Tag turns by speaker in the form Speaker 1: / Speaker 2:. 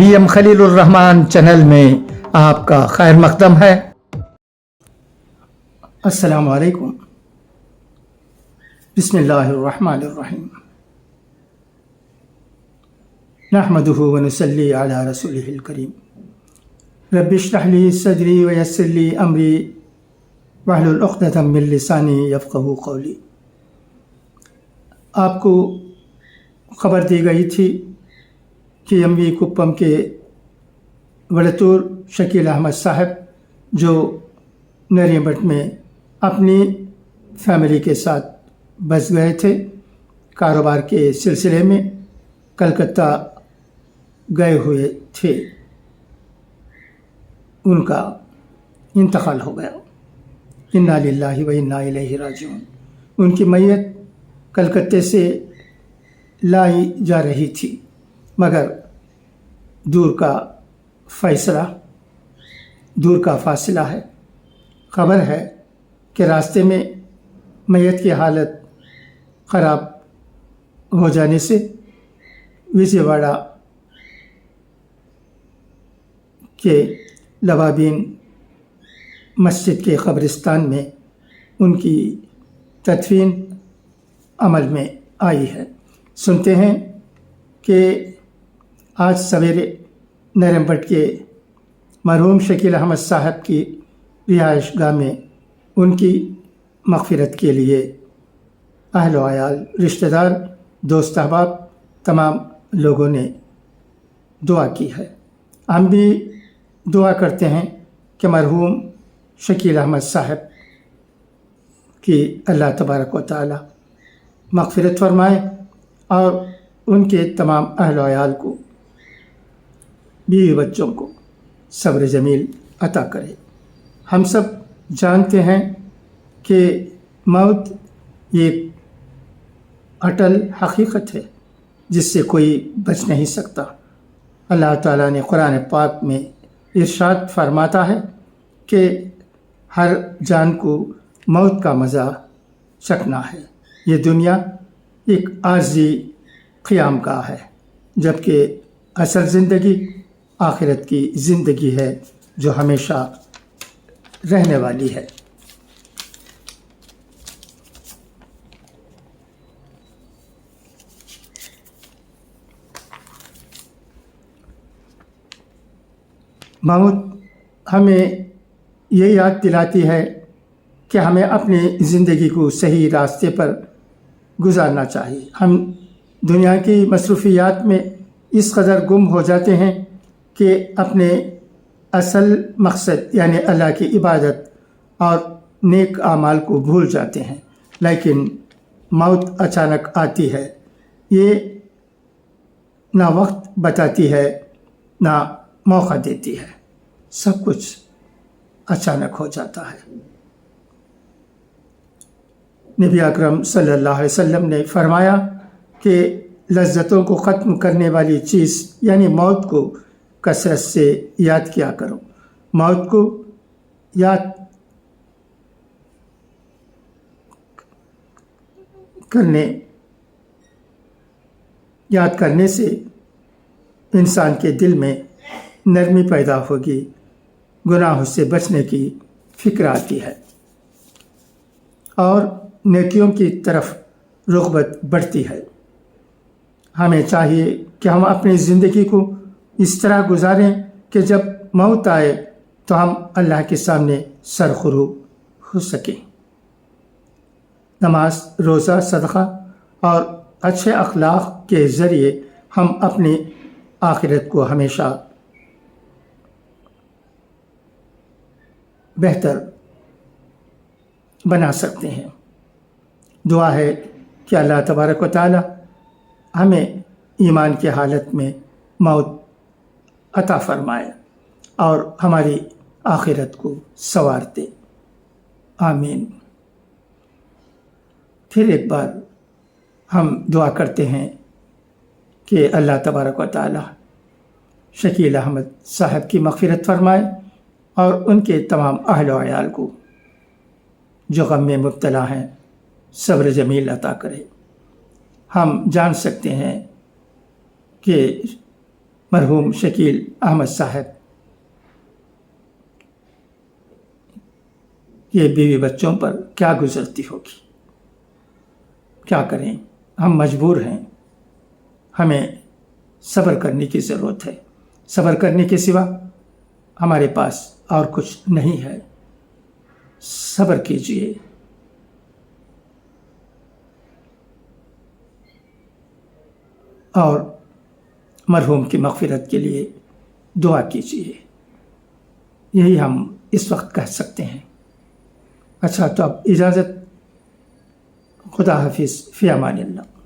Speaker 1: VM Khalilurrahman channel में आपका खैर मकदम है। अस्सलामु अलैकुम। बिस्मिल्लाहिर्रहमानिर्रहीम। नहमदुहु व नुसल्ली अला रसूलिहिल करीम। रब्बि इश्रह ली सदरी व यस्सिर ली अमरी वहलुल उक़दतम मिन लिसानी यफ़क़हू क़ौली। आपको खबर दी गई थी कि MV कुप्पम के वड़तूर शकील अहमद साहब जो नरियमठ में अपनी फैमिली के साथ बस गए थे, कारोबार के सिलसिले में कलकत्ता गए हुए थे, उनका इंतकाल हो गया। इन्ना लिल्लाहि व इन्ना इलैहि राजिऊन। उनकी मैयत कलकत्ते से लाई जा रही थी, मगर दूर का फासला है। खबर है कि रास्ते में मैयत की हालत ख़राब हो जाने से विजयवाड़ा के लवाबीन मस्जिद के कब्रिस्तान में उनकी तदफीन अमल में आई है। सुनते हैं कि आज सवेरे नरियमठ के मरहूम शकील अहमद साहब की रिहाइश गाह में उनकी मग़फ़िरत के लिए अहल व अयाल, रिश्तेदार, दोस्त अहबाब तमाम लोगों ने दुआ की है। हम भी दुआ करते हैं कि मरहूम शकील अहमद साहब की अल्लाह तबारक व तआला मग़फ़िरत फ़रमाए और उनके तमाम अहल व अयाल को, बीवी बच्चों को सब्र जमील अता करे। हम सब जानते हैं कि मौत एक अटल हकीकत है जिससे कोई बच नहीं सकता। अल्लाह ताला ने कुरान पाक में इरशाद फरमाता है कि हर जान को मौत का मज़ा चखना है। ये दुनिया एक आर्ज़ी क़याम गाह है, जबकि असल ज़िंदगी आखिरत की ज़िंदगी है जो हमेशा रहने वाली है। मौत हमें ये याद दिलाती है कि हमें अपनी ज़िंदगी को सही रास्ते पर गुजारना चाहिए। हम दुनिया की मसरूफ़ियात में इस कदर गुम हो जाते हैं कि अपने असल मकसद यानी अल्लाह की इबादत और नेक आमाल को भूल जाते हैं। लेकिन मौत अचानक आती है, ये ना वक्त बताती है ना मौका देती है, सब कुछ अचानक हो जाता है। नबी अकरम सल्लल्लाहु अलैहि वसल्लम ने फरमाया कि लज्जतों को ख़त्म करने वाली चीज़ यानी मौत को कसरत से याद किया करो। मौत को याद करने से इंसान के दिल में नरमी पैदा होगी, गुनाहों से बचने की फ़िक्र आती है और नेकियों की तरफ रुग़बत बढ़ती है। हमें चाहिए कि हम अपनी ज़िंदगी को इस तरह गुजारें कि जब मौत आए तो हम अल्लाह के सामने सरखुरू हो सकें। नमाज, रोज़ा, सदक़ा और अच्छे अखलाक के ज़रिए हम अपनी आखिरत को हमेशा बेहतर बना सकते हैं। दुआ है कि अल्लाह तबारक व तआला हमें ईमान की हालत में मौत अता फ़रमाए और हमारी आखिरत को संवार दे। आमीन। फिर एक बार हम दुआ करते हैं कि अल्लाह तबारक व तआला शकील अहमद साहब की मग़फ़िरत फ़रमाए और उनके तमाम अहल व अयाल को जो गम में मुब्तला हैं सब्र जमील अता करे। हम जान सकते हैं कि مرحوم شکیل احمد صاحب، یہ بیوی بچوں پر کیا گزرتی ہوگی. کیا کریں، ہم مجبور ہیں، ہمیں صبر کرنے کی ضرورت ہے. صبر کرنے کے سوا ہمارے پاس اور کچھ نہیں ہے. صبر کیجیے. اور مرحوم کی مغفرت کے لیے دعا کیجیے. یہی ہم اس وقت کہہ سکتے ہیں. اچھا، تو اب اجازت. خدا حافظ، فی امان اللہ.